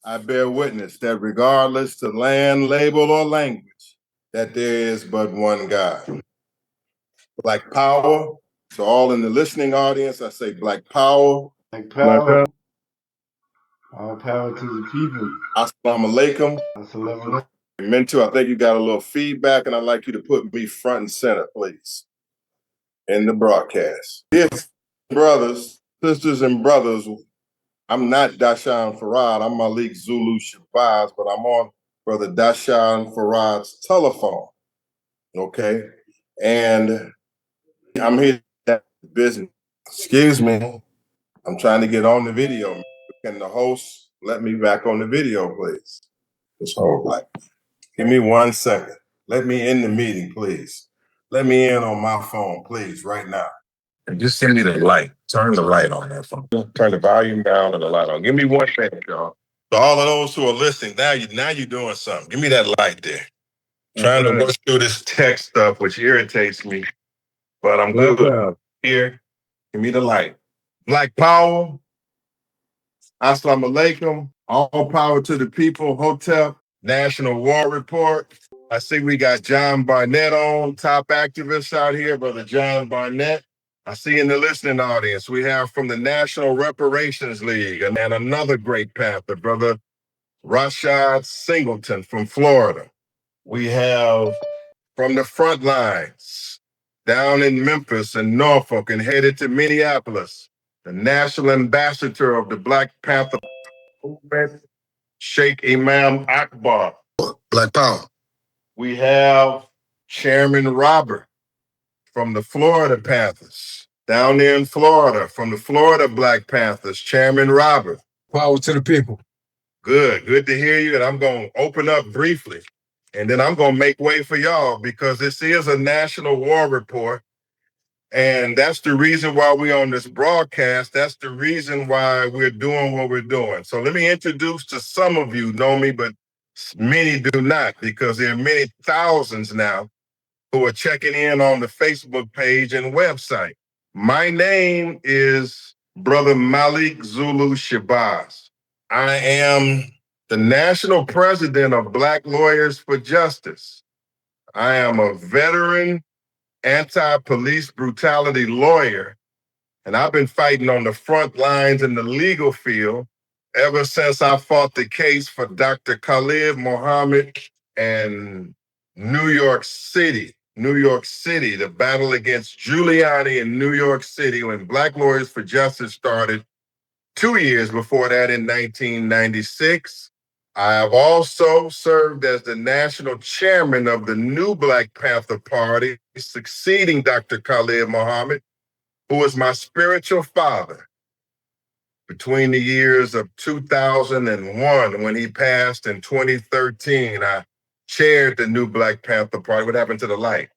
I bear witness that regardless to land, label, or language, that there is but one God. Black power. So all in the listening audience, I say black power. Black power. All power to the people. Assalamu alaikum. Assalamu alaikum. Mentor, I think you got a little feedback, and I'd like you to put me front and center, please, in the broadcast. Dear brothers, sisters, and brothers, I'm not Dashan Farad. I'm Malik Zulu Shabazz, but I'm on Brother Dashan Farad's telephone. Okay? And I'm here at business. Excuse me. I'm trying to get on the video. Can the host let me back on the video, please? Just hold like. Give me 1 second. Let me in the meeting, please. Let me in on my phone, please, right now. And just send me the light. Turn the light on that phone. Turn the volume down and the light on. Give me 1 second, y'all. So all of those who are listening, now you're doing something. Give me that light there. Trying to work through this text stuff, which irritates me, but I'm good. Here, give me the light. Black power. Assalamu alaikum. All power to the people. Hotel. National War Report. I see we got John Barnett on, top activist out here, Brother John Barnett. I see in the listening audience, we have from the National Reparations League and another great Panther, Brother Rashad Singleton from Florida. We have from the Frontline down in Memphis and Norfolk and headed to Minneapolis, the National Ambassador of the Black Panther Movement, Sheikh Imam Akbar. Black power. We have Chairman Robert from the Florida Panthers, down there in Florida, from the Florida Black Panthers, Chairman Robert. Power to the people. Good to hear you. And I'm going to open up briefly, and then I'm going to make way for y'all because this is a national war report. And that's the reason why we're on this broadcast. That's the reason why we're doing what we're doing. So let me introduce to some of you know me, but many do not, because there are many thousands now who are checking in on the Facebook page and website. My name is Brother Malik Zulu Shabazz. I am the national president of Black Lawyers for Justice. I am a veteran anti-police brutality lawyer, and I've been fighting on the front lines in the legal field ever since I fought the case for Dr. Khalid Muhammad and New York City, the battle against Giuliani in New York City when Black Lawyers for Justice started 2 years before that in 1996. I have also served as the national chairman of the new Black Panther Party, succeeding Dr. Khalid Muhammad, who was my spiritual father between the years of 2001 when he passed in 2013. I chaired the new Black Panther Party. What happened to the light?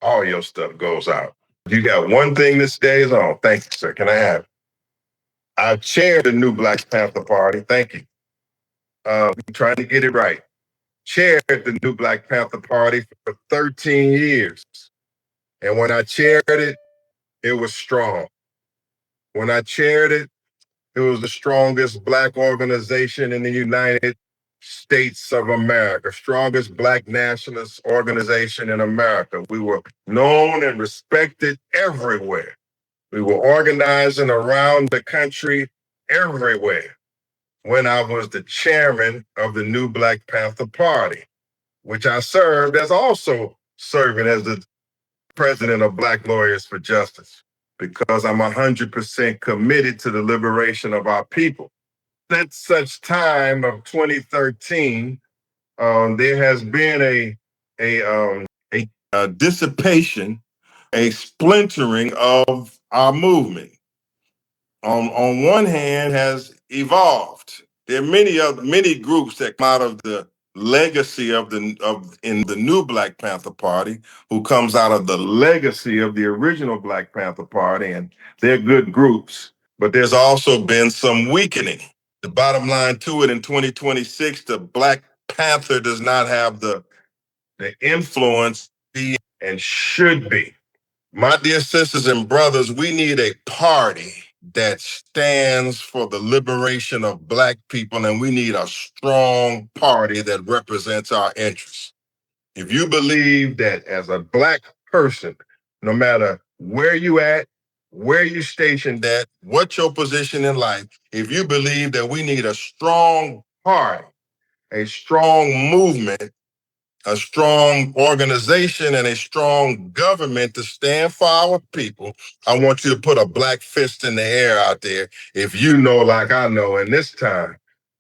All your stuff goes out. You got one thing that stays on. Thank you, sir. Can I have it? I've chaired the new Black Panther Party. Thank you. Trying to get it right. Chaired the new Black Panther Party for 13 years. And when I chaired it, it was strong. When I chaired it, it was the strongest Black organization in the United States of America, strongest Black nationalist organization in America. We were known and respected everywhere. We were organizing around the country everywhere when I was the chairman of the new Black Panther Party, which I served as also serving as the president of Black Lawyers for Justice, because I'm 100% committed to the liberation of our people. Since such time of 2013, there has been a dissipation, a splintering of our movement. On one hand, has evolved. There are many groups that come out of the legacy in the new Black Panther Party, who comes out of the legacy of the original Black Panther Party, and they're good groups. But there's also been some weakening. The bottom line to it, in 2026, the Black Panther does not have the influence be and should be. My dear sisters and brothers, we need a party that stands for the liberation of Black people, and we need a strong party that represents our interests. If you believe that as a Black person, no matter where you at, where you stationed at, what your position in life, if you believe that we need a strong party, a strong movement, a strong organization, and a strong government to stand for our people, I want you to put a black fist in the air out there if you know, like I know, in this time,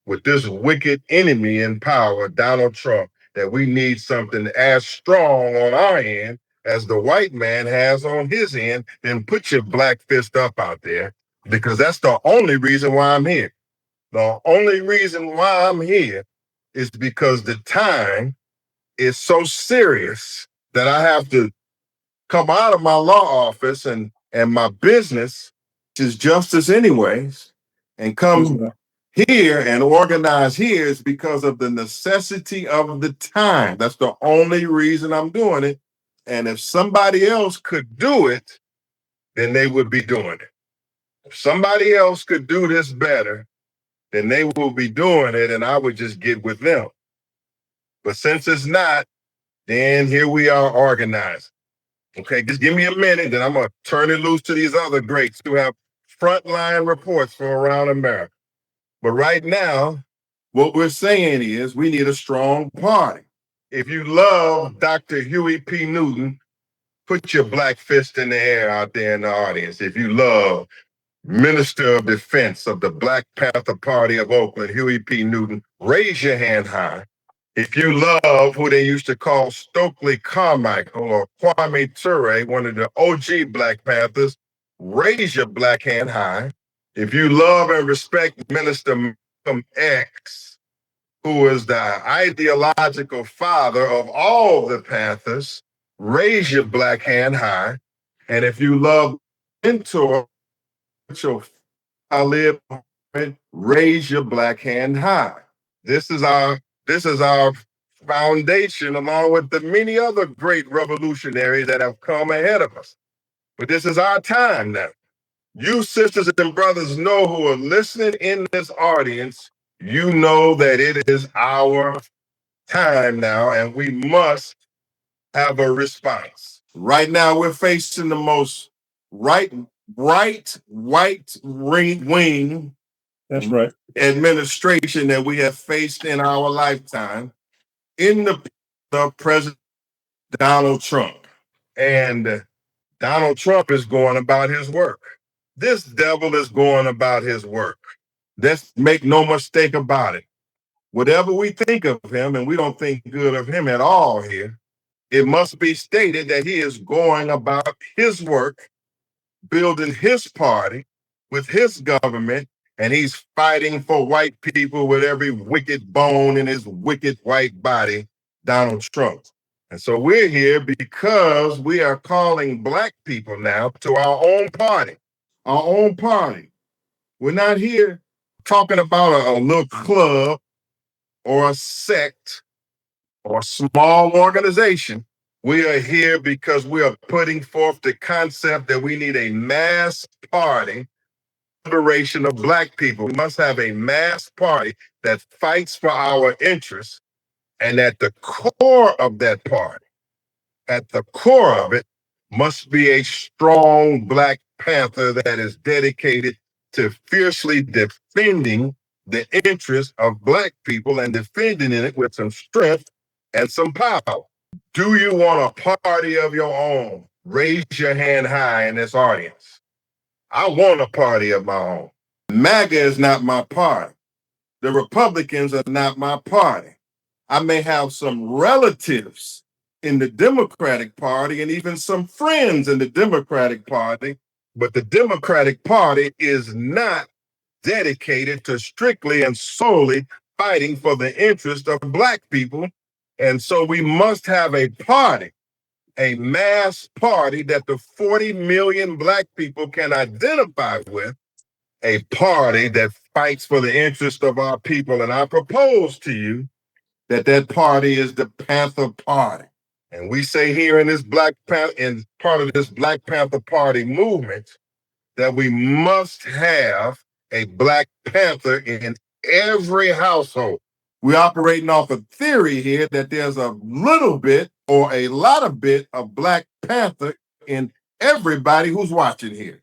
with this wicked enemy in power, Donald Trump, that we need something as strong on our end as the white man has on his end, then put your black fist up out there, because that's the only reason why I'm here. The only reason why I'm here is because the time is so serious that I have to come out of my law office and my business, which is justice anyways, and come here and organize here is because of the necessity of the time. That's the only reason I'm doing it. And if somebody else could do it, then they would be doing it. If somebody else could do this better, then they will be doing it, and I would just get with them. But since it's not, then here we are organizing. Okay, just give me a minute, then I'm going to turn it loose to these other greats who have frontline reports from around America. But right now, what we're saying is we need a strong party. If you love Dr. Huey P. Newton, put your black fist in the air out there in the audience. If you love Minister of Defense of the Black Panther Party of Oakland, Huey P. Newton, raise your hand high. If you love who they used to call Stokely Carmichael or Kwame Ture, one of the OG Black Panthers, raise your black hand high. If you love and respect Minister Malcolm X, who is the ideological father of all the Panthers, raise your black hand high. And if you love mentor, Talib, raise your black hand high. This is our foundation, along with the many other great revolutionaries that have come ahead of us. But this is our time now. You sisters and brothers know who are listening in this audience, you know that it is our time now, and we must have a response. Right now, we're facing the most right white wing. That's right. Administration that we have faced in our lifetime in the President Donald Trump. And Donald Trump is going about his work. This devil is going about his work. Let's make no mistake about it. Whatever we think of him, and we don't think good of him at all here, it must be stated that he is going about his work, building his party with his government, and he's fighting for white people with every wicked bone in his wicked white body, Donald Trump. And so we're here because we are calling black people now to our own party, our own party. We're not here talking about a little club or a sect or a small organization. We are here because we are putting forth the concept that we need a mass party, liberation of black people. We must have a mass party that fights for our interests. And at the core of that party, at the core of it, must be a strong Black Panther that is dedicated to fiercely defending the interests of Black people and defending it with some strength and some power. Do you want a party of your own? Raise your hand high in this audience. I want a party of my own. MAGA is not my party. The Republicans are not my party. I may have some relatives in the Democratic Party and even some friends in the Democratic Party, but the Democratic Party is not dedicated to strictly and solely fighting for the interest of Black people. And so we must have a party, a mass party that the 40 million Black people can identify with, a party that fights for the interest of our people. And I propose to you that party is the Panther Party. And we say here in this Black Panther, in part of this Black Panther Party movement, that we must have a Black Panther in every household. We're operating off a theory here that there's a little bit or a lot of bit of Black Panther in everybody who's watching here.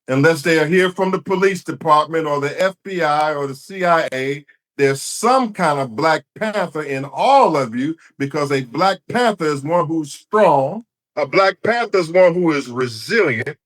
Unless they are here from the police department or the FBI or the CIA, there's some kind of Black Panther in all of you, because a Black Panther is one who's strong. A Black Panther is one who is resilient.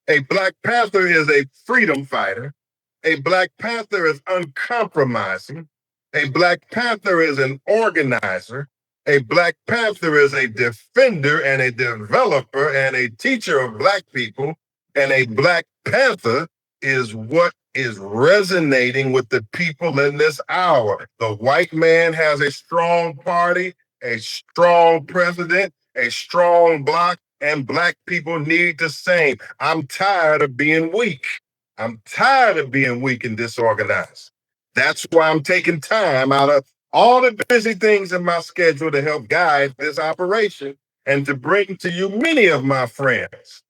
A Black Panther is a freedom fighter. A Black Panther is uncompromising. A Black Panther is an organizer. A Black Panther is a defender and a developer and a teacher of Black people. And a Black Panther is what is resonating with the people in this hour. The white man has a strong party, a strong president, a strong bloc, and Black people need the same. I'm tired of being weak. I'm tired of being weak and disorganized. That's why I'm taking time out of all the busy things in my schedule to help guide this operation and to bring to you many of my friends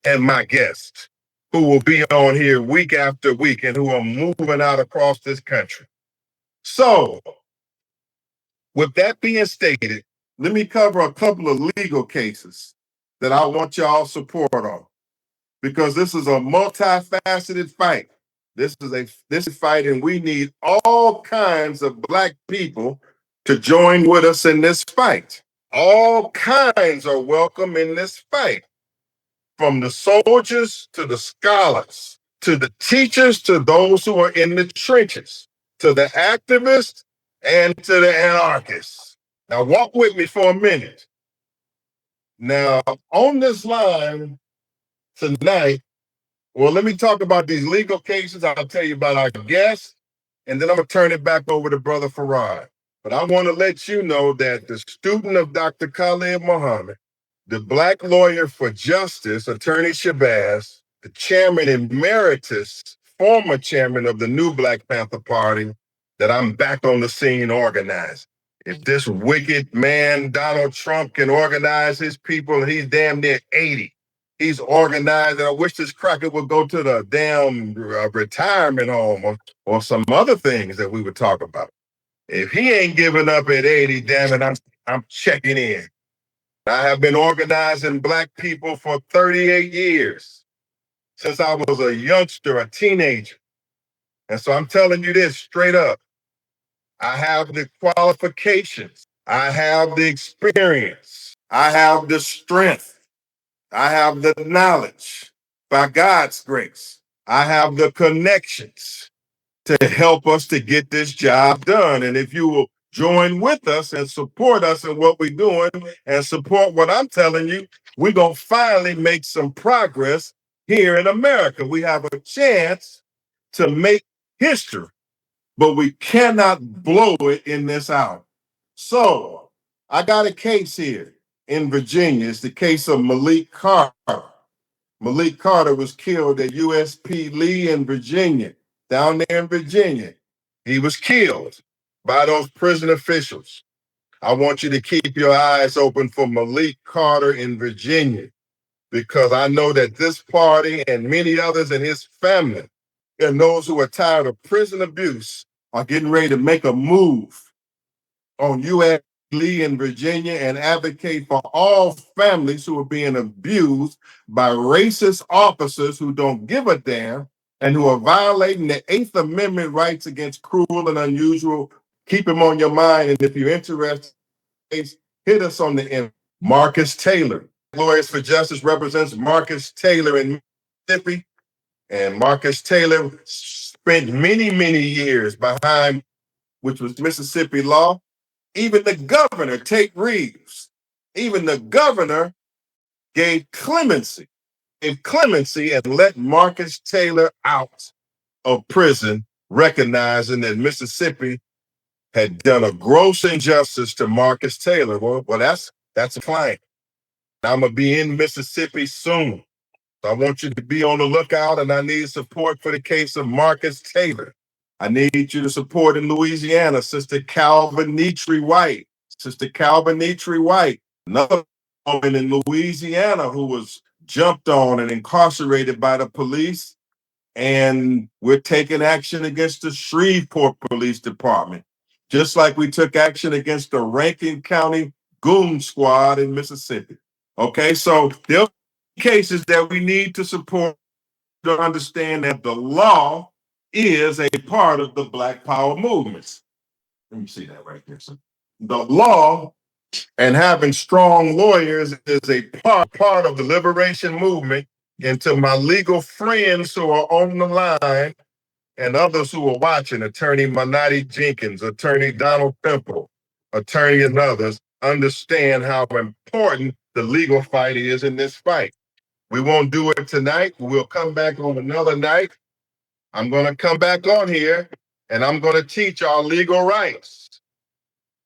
and my guests who will be on here week after week and who are moving out across this country. So, with that being stated, let me cover a couple of legal cases that I want y'all support on, because this is a multifaceted fight. This is fight, and we need all kinds of Black people to join with us in this fight. All kinds are welcome in this fight, from the soldiers to the scholars, to the teachers, to those who are in the trenches, to the activists, and to the anarchists. Now, walk with me for a minute. Now, on this line tonight, well, let me talk about these legal cases. I'll tell you about our guests, and then I'm going to turn it back over to Brother Farad. But I want to let you know that the student of Dr. Khalid Muhammad, the Black lawyer for justice, Attorney Shabazz, the chairman emeritus, former chairman of the new Black Panther Party, that I'm back on the scene organizing. If this wicked man, Donald Trump, can organize his people, and he's damn near 80, he's organized, and I wish this cracker would go to the damn retirement home or some other things that we would talk about. If he ain't giving up at 80, damn it, I'm checking in. I have been organizing Black people for 38 years, since I was a youngster, a teenager. And so I'm telling you this straight up. I have the qualifications. I have the experience. I have the strength. I have the knowledge. By God's grace, I have the connections to help us to get this job done. And if you will join with us and support us in what we're doing and support what I'm telling you, we're going to finally make some progress here in America. We have a chance to make history, but we cannot blow it in this hour. So I got a case here in Virginia. It's the case of Malik Carter. Malik Carter was killed at USP Lee in Virginia, down there in Virginia. He was killed by those prison officials. I want you to keep your eyes open for Malik Carter in Virginia, because I know that this party and many others in his family and those who are tired of prison abuse are getting ready to make a move on US Lee in Virginia and advocate for all families who are being abused by racist officers who don't give a damn and who are violating the 8th Amendment rights against cruel and unusual. Keep them on your mind, and if you're interested, hit us on the end. Marcus Taylor, Lawyers for Justice, represents Marcus Taylor in Mississippi. And Marcus Taylor spent many, many years behind, which was Mississippi law. Even the governor, Tate Reeves, even the governor gave clemency and let Marcus Taylor out of prison, recognizing that Mississippi had done a gross injustice to Marcus Taylor. Well, that's a claim. I'm going to be in Mississippi soon. So I want you to be on the lookout, and I need support for the case of Marcus Taylor. I need you to support in Louisiana, Sister Calvinitri White. Sister Calvinitri White, another woman in Louisiana who was jumped on and incarcerated by the police. And we're taking action against the Shreveport Police Department, just like we took action against the Rankin County Goon Squad in Mississippi. Okay, so there are cases that we need to support to understand that the law is a part of the Black Power movements. Let me see that right there. So the law and having strong lawyers is a part of the liberation movement. And to my legal friends who are on the line and others who are watching, Attorney Manotti Jenkins, Attorney Donald Pimple, Attorney and others, understand how important the legal fight is in this fight. We won't do it tonight. We'll come back on another night. I'm going to come back on here and I'm going to teach our legal rights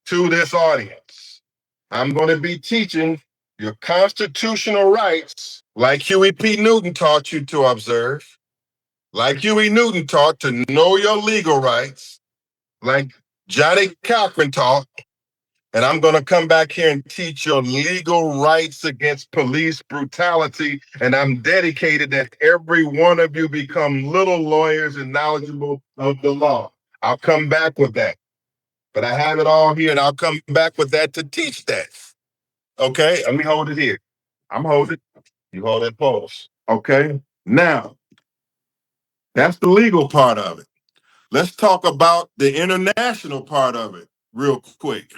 to this audience. I'm going to be teaching your constitutional rights like Huey P. Newton taught you to observe, like Huey Newton taught to know your legal rights, like Johnny Cochran taught. And I'm going to come back here and teach your legal rights against police brutality. And I'm dedicated that every one of you become little lawyers and knowledgeable of the law. I'll come back with that. But I have it all here and I'll come back with that to teach that. Okay, let me hold it here. I'm holding. You hold that pulse. Okay, now that's the legal part of it. Let's talk about the international part of it real quick.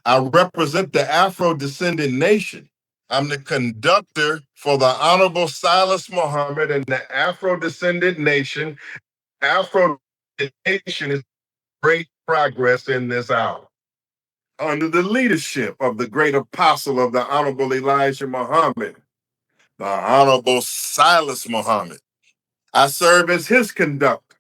I represent the Afro Descendant Nation. I'm the conductor for the Honorable Silas Muhammad and the Afro Descendant Nation. Afro Nation is great progress in this hour. Under the leadership of the great apostle of the Honorable Elijah Muhammad, the Honorable Silas Muhammad. I serve as his conductor,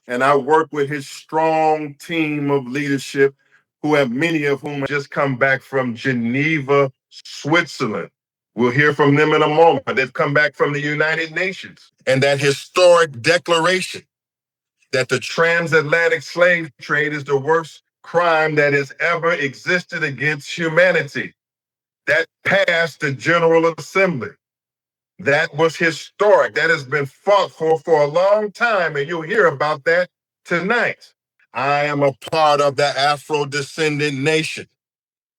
and I work with his strong team of leadership, who have many of whom have just come back from Geneva, Switzerland. We'll hear from them in a moment. They've come back from the United Nations and that historic declaration that the transatlantic slave trade is the worst crime that has ever existed against humanity. That passed the General Assembly. That was historic. That has been fought for a long time, and you'll hear about that tonight. I am a part of the Afro Descendant Nation.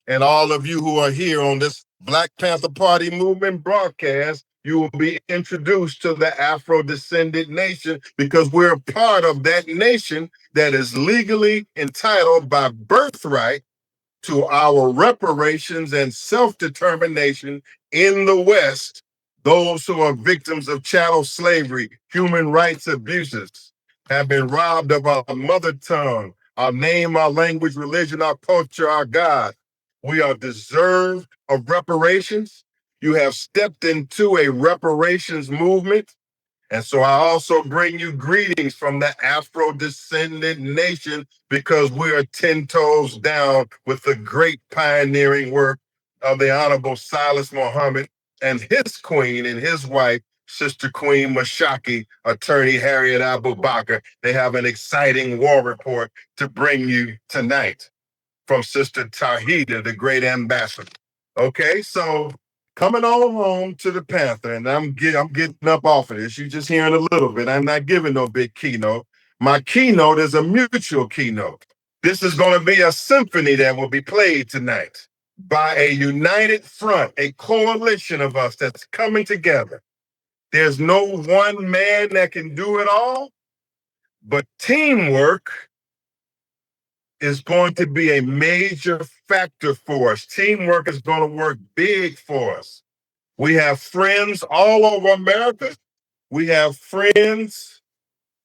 And all of you who are here on this Black Panther Party movement broadcast, you will be introduced to the Afro Descendant Nation because we're a part of that nation that is legally entitled by birthright to our reparations and self-determination in the West. Those who are victims of chattel slavery, human rights abuses, have been robbed of our mother tongue, our name, our language, religion, our culture, our God. We are deserved of reparations. You have stepped into a reparations movement. And so I also bring you greetings from the Afro Descendant Nation because we are 10 toes down with the great pioneering work of the Honorable Silas Muhammad and his queen and his wife, Sister Queen Mashaki, Attorney Harriet Abubakar. They have an exciting war report to bring you tonight from Sister Tahida, the great ambassador. Okay, so coming on home to the Panther, and I'm getting up off of this. You're just hearing a little bit. I'm not giving no big keynote. My keynote is a mutual keynote. This is going to be a symphony that will be played tonight by a united front, a coalition of us that's coming together. There's no one man that can do it all, but teamwork is going to be a major factor for us. Teamwork is going to work big for us. We have friends all over America. We have friends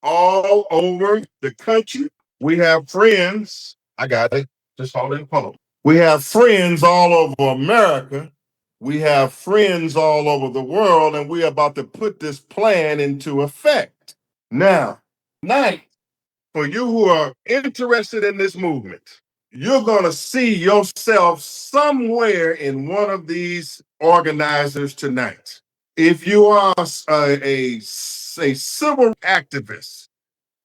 all over the country. We have friends. I got it. Just hold it. Hold on. We have friends all over America. We have friends all over the world, and we're about to put this plan into effect. Now, tonight, for you who are interested in this movement, you're going to see yourself somewhere in one of these organizers tonight. If you are a civil activist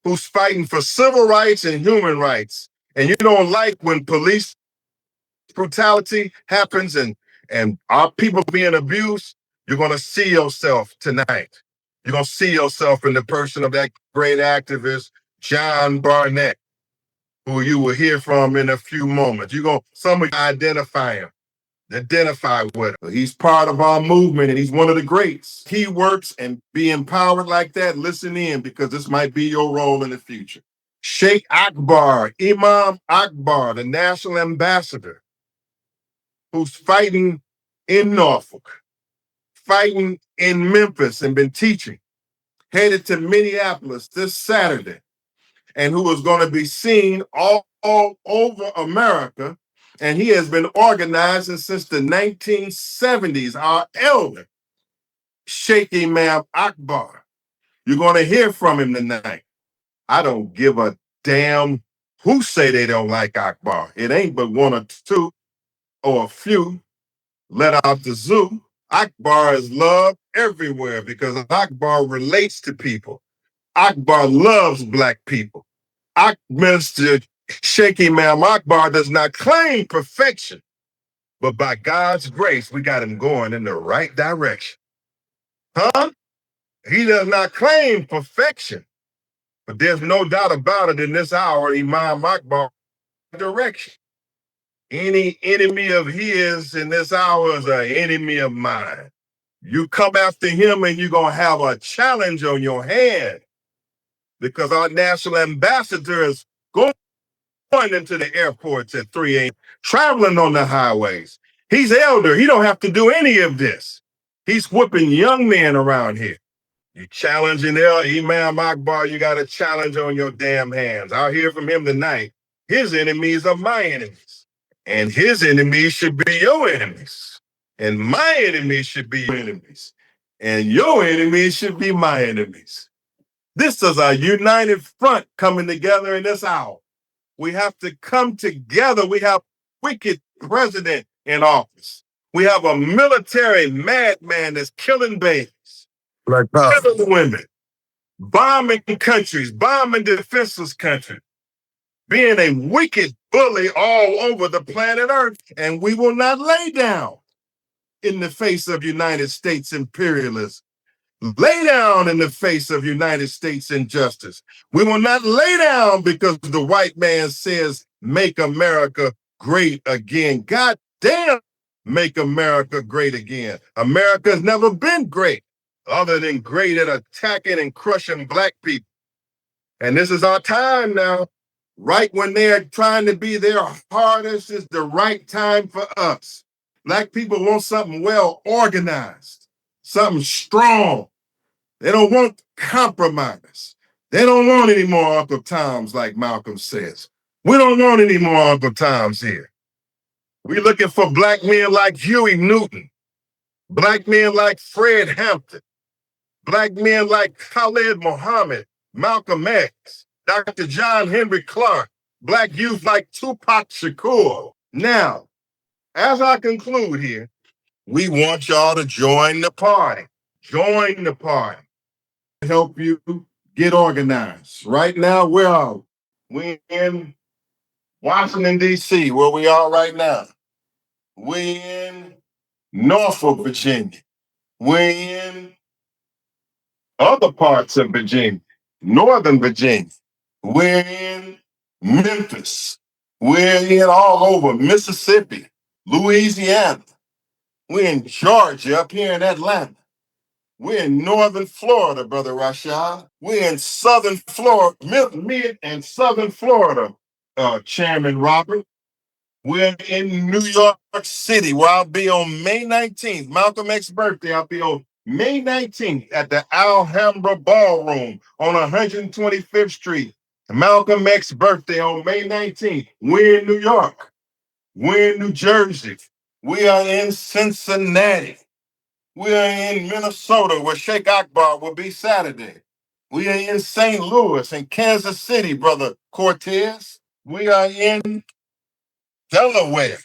who's fighting for civil rights and human rights, and you don't like when police brutality happens and our people being abused, You're going to see yourself tonight. You're going to see yourself in the person of that great activist, John Barnett, who you will hear from in a few moments. Some of you identify with him. He's part of our movement and he's one of the greats. He works and be empowered like that. Listen in, because this might be your role in the future. Sheikh Akbar, Imam Akbar, the national ambassador, who's fighting in Norfolk, fighting in Memphis and been teaching, headed to Minneapolis this Saturday, and who is going to be seen all over America. And he has been organizing since the 1970s. Our elder, Sheikh Imam Akbar. You're going to hear from him tonight. I don't give a damn who say they don't like Akbar. It ain't but one or two or a few let out the zoo. Akbar is loved everywhere because Akbar relates to people. Akbar loves Black people. Mr. Sheikh Imam Akbar does not claim perfection, but by God's grace, we got him going in the right direction. Huh? He does not claim perfection, but there's no doubt about it in this hour, Imam Akbar direction. Any enemy of his in this hour is an enemy of mine. You come after him and you're going to have a challenge on your hand, because our national ambassador is going into the airports at 3 a.m., traveling on the highways. He's elder. He don't have to do any of this. He's whipping young men around here. You challenging Imam Akbar, you got a challenge on your damn hands. I'll hear from him tonight. His enemies are my enemies. And his enemies should be your enemies. And my enemies should be your enemies. And your enemies should be my enemies. This is a united front coming together in this hour. We have to come together. We have a wicked president in office. We have a military madman that's killing babies, Black Panther, killing women, bombing countries, bombing defenseless countries, being a wicked bully all over the planet Earth. And we will not lay down in the face of United States imperialism. Lay down in the face of United States injustice. We will not lay down because the white man says, make America great again. God damn, make America great again. America's never been great, other than great at attacking and crushing Black people. And this is our time now. Right when they're trying to be their hardest is the right time for us. Black people want something well organized, something strong. They don't want compromise. They don't want any more Uncle Toms, like Malcolm says. We don't want any more Uncle Toms here. We're looking for Black men like Huey Newton, Black men like Fred Hampton, Black men like Khalid Muhammad, Malcolm X, Dr. John Henry Clark, Black youth like Tupac Shakur. Now, as I conclude here, we want y'all to join the party. Join the party. Help you get organized. Right now, where are we? We're in Washington, D.C., where we are right now. We're in Norfolk, Virginia. We're in other parts of Virginia, Northern Virginia. We're in Memphis. We're in all over Mississippi, Louisiana. We're in Georgia, up here in Atlanta. We're in northern Florida, Brother Rashad. We're in southern Florida, mid and southern Florida, Chairman Robert. We're in New York City, where I'll be on May 19th, Malcolm X's birthday. I'll be on May 19th at the Alhambra Ballroom on 125th Street. Malcolm X's birthday on May 19th. We're in New York. We're in New Jersey. We are in Cincinnati. We are in Minnesota, where Sheikh Akbar will be Saturday. We are in St. Louis and Kansas City, Brother Cortez. We are in Delaware,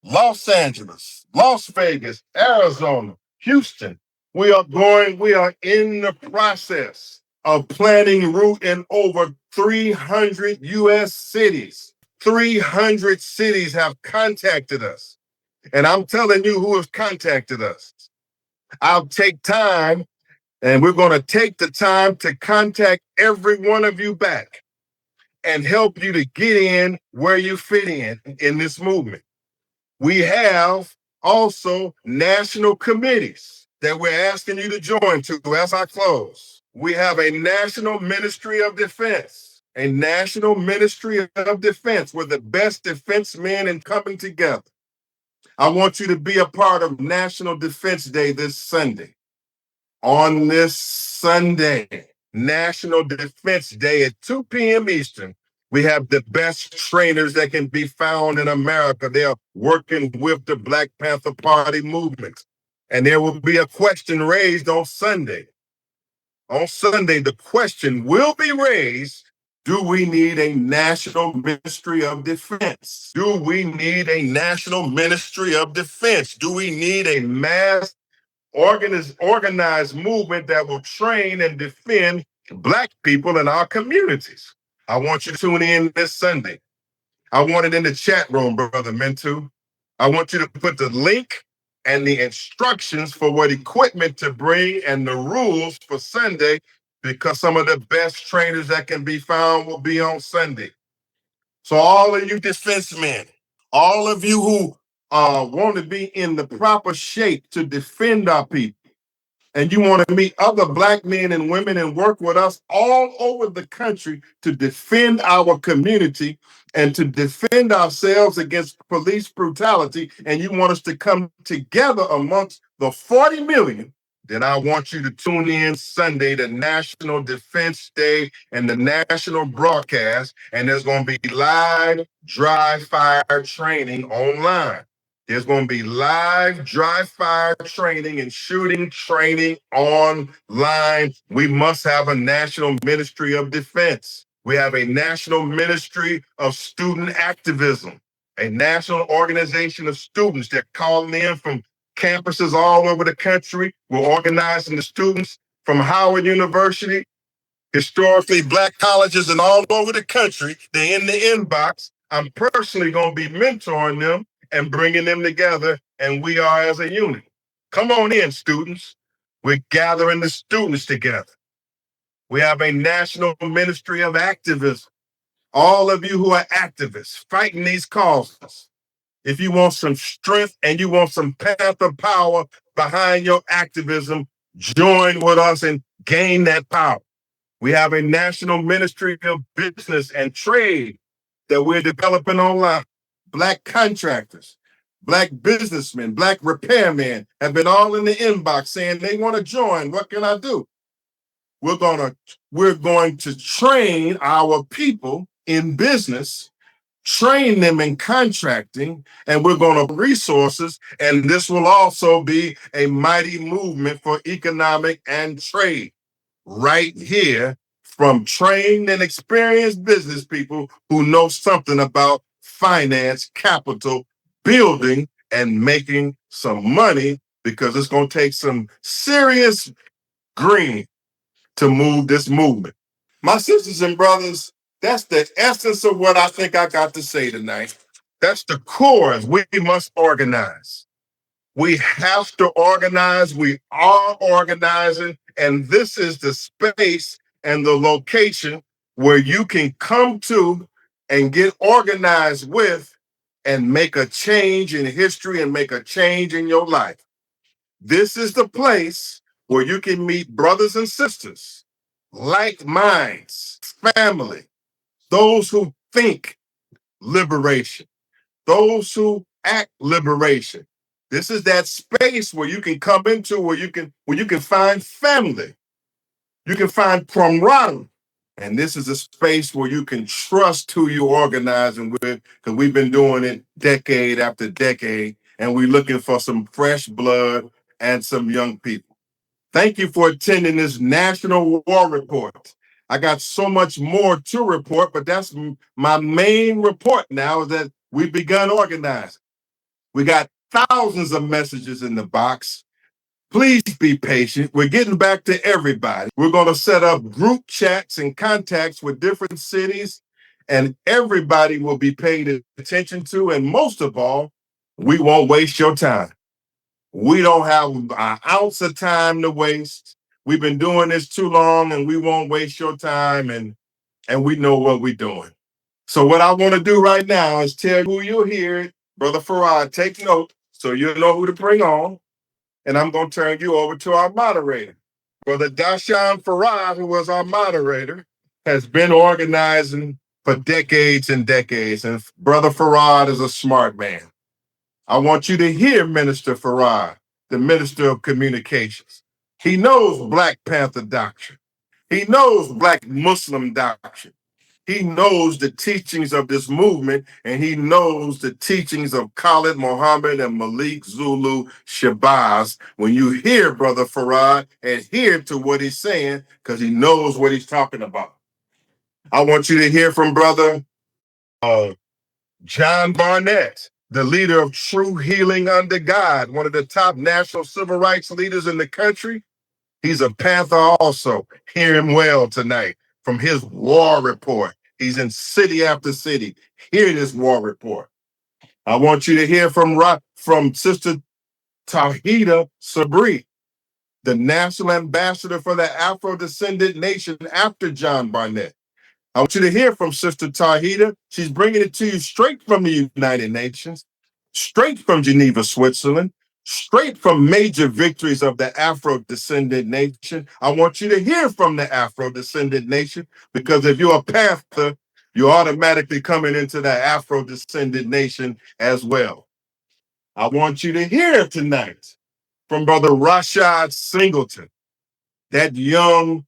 Los Angeles, Las Vegas, Arizona, Houston. We are in the process of planning route in over 300 U.S. cities. 300 cities have contacted us. And I'm telling you who has contacted us. I'll take time, and we're going to take the time to contact every one of you back and help you to get in where you fit in this movement. We have also national committees that we're asking you to join to as I close. We have a National Ministry of Defense, a National Ministry of Defense. We're the best defense men in coming together. I want you to be a part of National Defense Day this Sunday. On this Sunday, National Defense Day at 2 p.m. Eastern, we have the best trainers that can be found in America. They're working with the Black Panther Party movement. And there will be a question raised on Sunday. On Sunday, the question will be raised, do we need a National Ministry of Defense? Do we need a National Ministry of Defense? Do we need a mass organized movement that will train and defend Black people in our communities? I want you to tune in this Sunday. I want it in the chat room, Brother Mentu. I want you to put the link and the instructions for what equipment to bring and the rules for Sunday, because some of the best trainers that can be found will be on Sunday. So all of you defense men, all of you who want to be in the proper shape to defend our people, and you want to meet other Black men and women and work with us all over the country to defend our community and to defend ourselves against police brutality, and you want us to come together amongst the 40 million, then I want you to tune in Sunday to National Defense Day and the national broadcast, and there's going to be live dry fire training online. There's going to be live dry fire training and shooting training online. We must have a National Ministry of Defense. We have a National Ministry of Student Activism, a national organization of students that calling in from campuses all over the country. We're organizing the students from Howard University, historically Black colleges, and all over the country. They're in the inbox. I'm personally going to be mentoring them and bringing them together, and we are as a unit. Come on in, students. We're gathering the students together. We have a National Ministry of Activism. All of you who are activists fighting these causes, if you want some strength and you want some Panther power behind your activism, join with us and gain that power. We have a National Ministry of Business and Trade that we're developing online. Black contractors, Black businessmen, Black repairmen have been all in the inbox saying they want to join. What can I do? We're going to train our people in business, train them in contracting, and we're going to resources. And this will also be a mighty movement for economic and trade right here from trained and experienced business people who know something about finance, capital, building, and making some money, because it's going to take some serious green to move this movement. My sisters and brothers, that's the essence of what I think I got to say tonight. That's the core. We must organize. We have to organize. We are organizing. And this is the space and the location where you can come to and get organized with and make a change in history and make a change in your life. This is the place where you can meet brothers and sisters, like minds, family, those who think liberation, those who act liberation. This is that space where you can come into, where you can find family, you can find camaraderie. And this is a space where you can trust who you're organizing with, because we've been doing it decade after decade, and we're looking for some fresh blood and some young people. Thank you for attending this National War Report. I got so much more to report, but that's my main report now, is that we've begun organizing. We got thousands of messages in the box. Please be patient. We're getting back to everybody. We're going to set up group chats and contacts with different cities, and everybody will be paid attention to. And most of all, we won't waste your time. We don't have an ounce of time to waste. We've been doing this too long, and we won't waste your time, and we know what we're doing. So what I want to do right now is tell you who you'll hear. Brother Farad, take note so you'll know who to bring on. And I'm going to turn you over to our moderator. Brother Dashawn Farad, who was our moderator, has been organizing for decades and decades. And Brother Farad is a smart man. I want you to hear Minister Farad, the Minister of Communications. He knows Black Panther doctrine. He knows Black Muslim doctrine. He knows the teachings of this movement, and he knows the teachings of Khalid Muhammad and Malik Zulu Shabazz. When you hear Brother Farad, adhere to what he's saying, because he knows what he's talking about. I want you to hear from Brother John Barnett, the leader of True Healing Under God, one of the top national civil rights leaders in the country. He's a Panther also. Hear him well tonight from his war report. He's in city after city. Hear this war report. I want you to hear from Sister Tahida Sabri, the national ambassador for the Afro Descendant Nation after John Barnett. I want you to hear from Sister Tahida. She's bringing it to you straight from the United Nations, straight from Geneva, Switzerland, straight from major victories of the Afro Descendant Nation. I want you to hear from the Afro Descendant Nation, because if you're a Panther, you're automatically coming into the Afro Descendant Nation as well. I want you to hear tonight from Brother Rashad Singleton, that young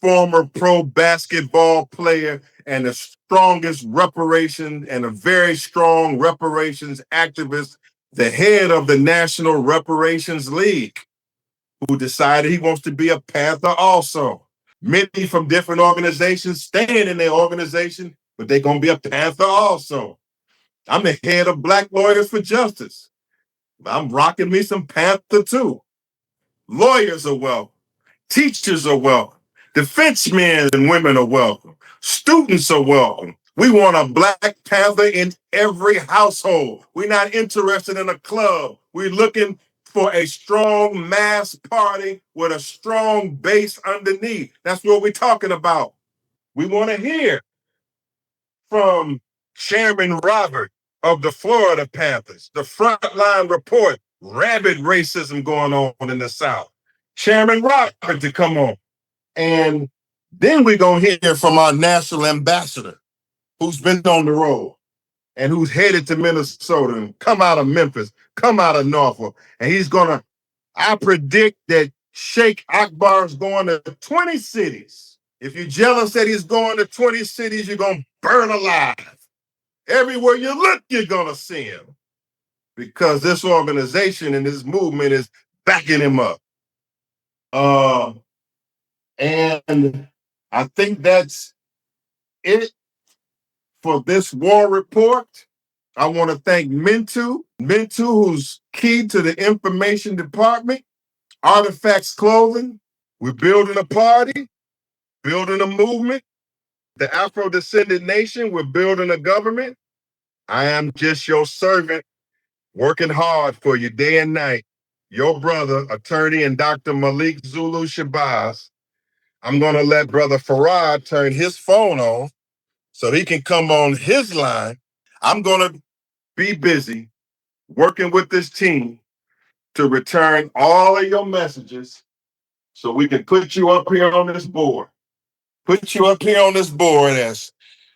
former pro basketball player and the strongest reparations and a very strong reparations activist, the head of the National Reparations League, who decided he wants to be a Panther also. Many from different organizations staying in their organization, but they're going to be a Panther also. I'm the head of Black Lawyers for Justice. I'm rocking me some Panther too. Lawyers are welcome. Teachers are welcome. Defense men and women are welcome. Students are welcome. We want a Black Panther in every household. We're not interested in a club. We're looking for a strong mass party with a strong base underneath. That's what we're talking about. We want to hear from Chairman Robert of the Florida Panthers, the Frontline report, rabid racism going on in the South. Chairman Robert to come on. And then we're going to hear from our national ambassador, who's been on the road and who's headed to Minnesota and come out of Memphis, come out of Norfolk. And he's going to, I predict that Sheikh Akbar is going to 20 cities. If you're jealous that he's going to 20 cities, you're going to burn alive. Everywhere you look, you're going to see him, because this organization and this movement is backing him up. And I think that's it for this war report. I want to thank Mintu, who's key to the information department, Artifacts Clothing. We're building a party, building a movement. The Afro Descendant Nation, we're building a government. I am just your servant, working hard for you day and night. Your brother, attorney, and Dr. Malik Zulu Shabazz. I'm going to let Brother Farad turn his phone on so he can come on his line. I'm going to be busy working with this team to return all of your messages so we can put you up here on this board. Put you up here on this board as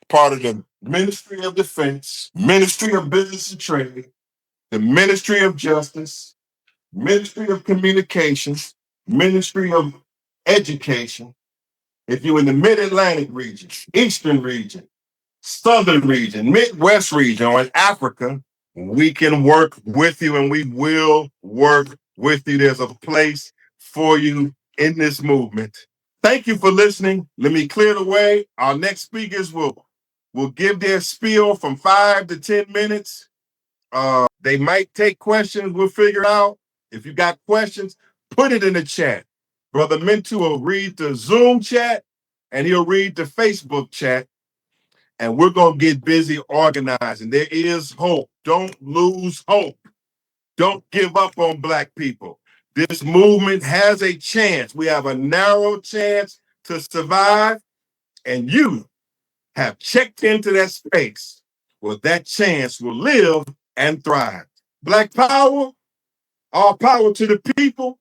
part of the Ministry of Defense, Ministry of Business and Trade, the Ministry of Justice, Ministry of Communications, Ministry of Education. If you're in the Mid-Atlantic region, Eastern region, Southern region, Midwest region, or in Africa, we can work with you, and we will work with you. There's a place for you in this movement. Thank you for listening. Let me clear the way. Our next speakers will give their spiel from 5 to 10 minutes. They might take questions. We'll figure it out. If you got questions, put it in the chat. Brother Mintu will read the Zoom chat, and he'll read the Facebook chat, and we're going to get busy organizing. There is hope. Don't lose hope. Don't give up on Black people. This movement has a chance. We have a narrow chance to survive, and you have checked into that space where that chance will live and thrive. Black power, all power to the people.